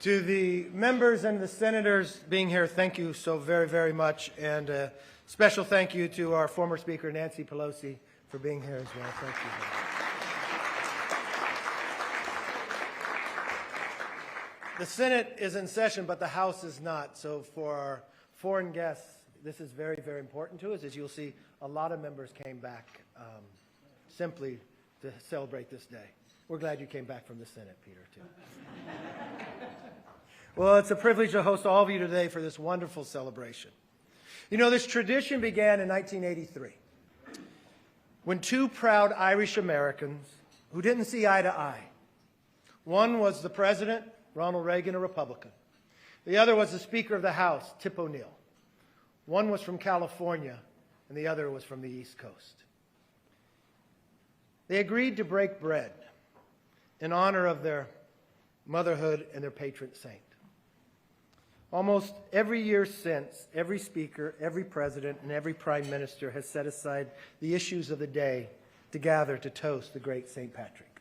To the members and the senators being here, thank you so very, very much. And a special thank you to our former Speaker, Nancy Pelosi, for being here as well. Thank you. The Senate is in session, but the House is not. So for our foreign guests, this is very, very important to us. As you'll see, a lot of members came back simply to celebrate this day. We're glad you came back from the Senate, Peter, too. Well, it's a privilege to host all of you today for this wonderful celebration. You know, this tradition began in 1983 when two proud Irish Americans who didn't see eye to eye. One was the President, Ronald Reagan, a Republican. The other was the Speaker of the House, Tip O'Neill. One was from California, and the other was from the East Coast. They agreed to break bread in honor of their motherhood and their patron saint. Almost every year since, every speaker, every president, and every prime minister has set aside the issues of the day to gather to toast the great St. Patrick.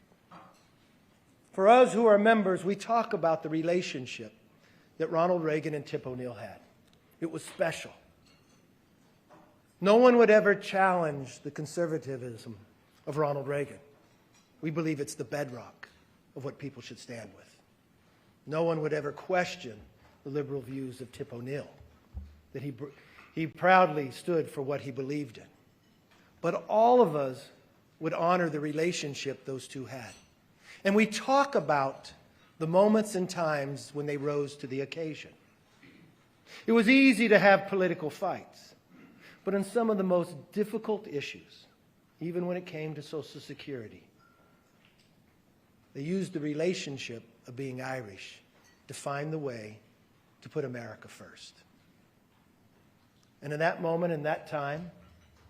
For us who are members, we talk about the relationship that Ronald Reagan and Tip O'Neill had. It was special. No one would ever challenge the conservatism of Ronald Reagan. We believe it's the bedrock of what people should stand with. No one would ever question the liberal views of Tip O'Neill, that he proudly stood for what he believed in. But all of us would honor the relationship those two had. And we talk about the moments and times when they rose to the occasion. It was easy to have political fights, but in some of the most difficult issues, even when it came to Social Security, they used the relationship of being Irish to find the way to put America first. And in that moment, in that time,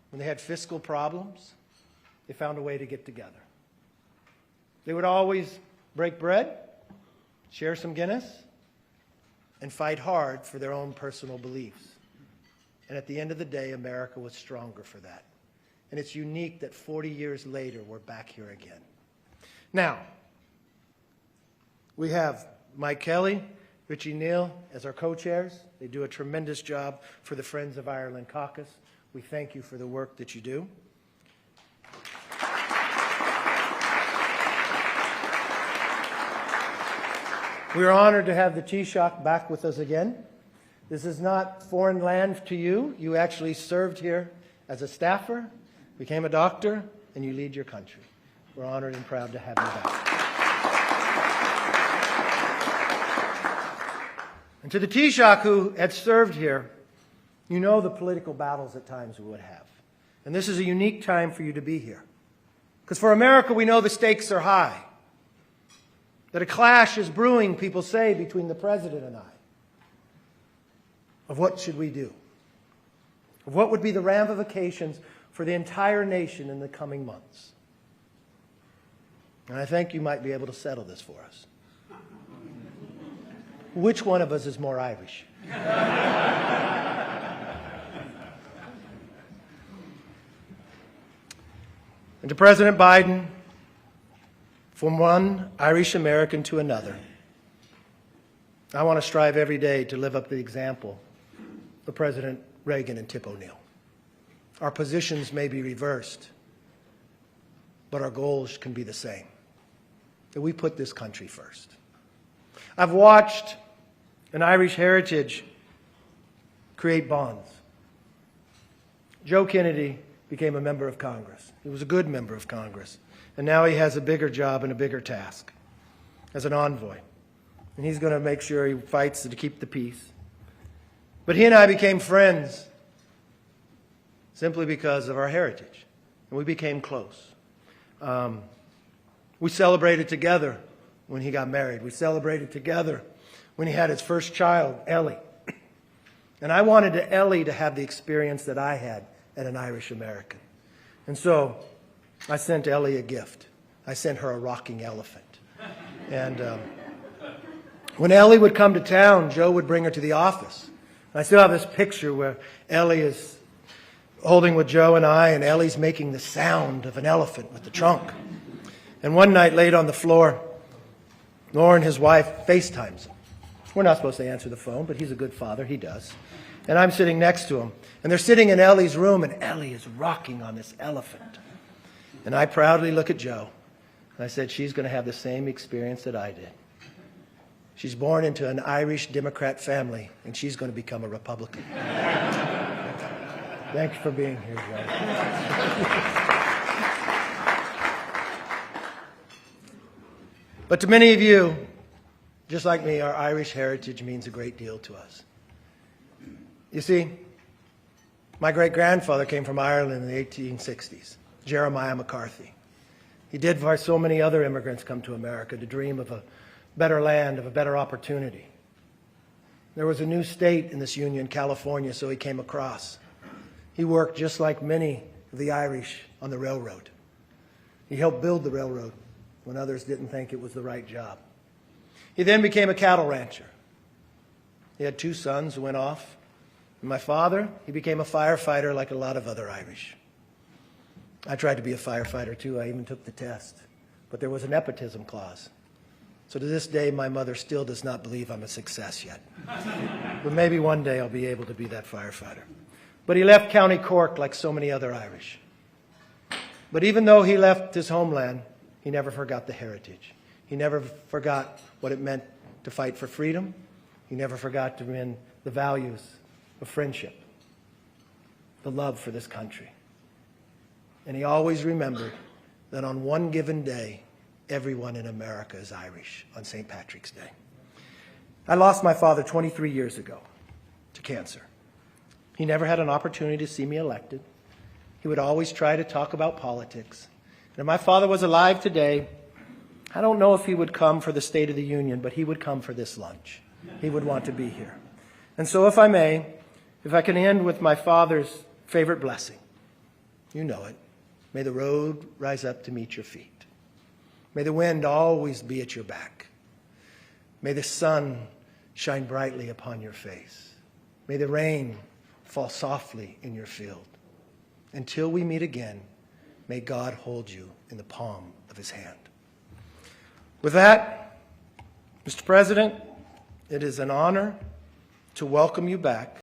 when they had fiscal problems, they found a way to get together. They would always break bread, share some Guinness, and fight hard for their own personal beliefs. And at the end of the day, America was stronger for that. And it's unique that 40 years later, we're back here again. Now, we have Mike Kelly, Richie Neal as our co-chairs. They do a tremendous job for the Friends of Ireland Caucus. We thank you for the work that you do. We are honored to have the Taoiseach back with us again. This is not foreign land to you. You actually served here as a staffer, became a doctor, and you lead your country. We're honored and proud to have you back. And to the Taoiseach who had served here, you know the political battles at times we would have. And this is a unique time for you to be here. Because for America, we know the stakes are high. That a clash is brewing, people say, between the President and I. Of what should we do? Of what would be the ramifications for the entire nation in the coming months? And I think you might be able to settle this for us. Which one of us is more Irish? And to President Biden, from one Irish American to another, I want to strive every day to live up to the example of President Reagan and Tip O'Neill. Our positions may be reversed, but our goals can be the same, that we put this country first. I've watched an Irish heritage create bonds. Joe Kennedy became a member of Congress. He was a good member of Congress. And now he has a bigger job and a bigger task as an envoy. And he's going to make sure he fights to keep the peace. But he and I became friends simply because of our heritage. And we became close. We celebrated together when he got married. We celebrated together when he had his first child, Ellie. And I wanted Ellie to have the experience that I had as an Irish American. And so I sent Ellie a gift. I sent her a rocking elephant. And when Ellie would come to town, Joe would bring her to the office. I still have this picture where Ellie is holding with Joe and I, and Ellie's making the sound of an elephant with the trunk. And one night, laid on the floor, Lauren, his wife, FaceTimes him. We're not supposed to answer the phone, but he's a good father. He does. And I'm sitting next to him. And they're sitting in Ellie's room, and Ellie is rocking on this elephant. And I proudly look at Joe. And I said, she's going to have the same experience that I did. She's born into an Irish Democrat family, and she's going to become a Republican. Thanks for being here, Joe. But to many of you, just like me, our Irish heritage means a great deal to us. You see, my great-grandfather came from Ireland in the 1860s, Jeremiah McCarthy. He did why so many other immigrants come to America, to dream of a better land, of a better opportunity. There was a new state in this union, California, so he came across. He worked just like many of the Irish on the railroad. He helped build the railroad when others didn't think it was the right job. He then became a cattle rancher. He had 2 sons who went off. And my father, he became a firefighter like a lot of other Irish. I tried to be a firefighter too. I even took the test. But there was a nepotism clause. So to this day, my mother still does not believe I'm a success yet. But maybe one day I'll be able to be that firefighter. But he left County Cork like so many other Irish. But even though he left his homeland, he never forgot the heritage. He never forgot what it meant to fight for freedom. He never forgot to win the values of friendship, the love for this country. And he always remembered that on one given day, everyone in America is Irish on St. Patrick's Day. I lost my father 23 years ago to cancer. He never had an opportunity to see me elected. He would always try to talk about politics. And if my father was alive today, I don't know if he would come for the State of the Union, but he would come for this lunch. He would want to be here. And so if I may, if I can end with my father's favorite blessing, you know it. May the road rise up to meet your feet. May the wind always be at your back. May the sun shine brightly upon your face. May the rain fall softly in your field. Until we meet again, may God hold you in the palm of his hand. With that, Mr. President, it is an honor to welcome you back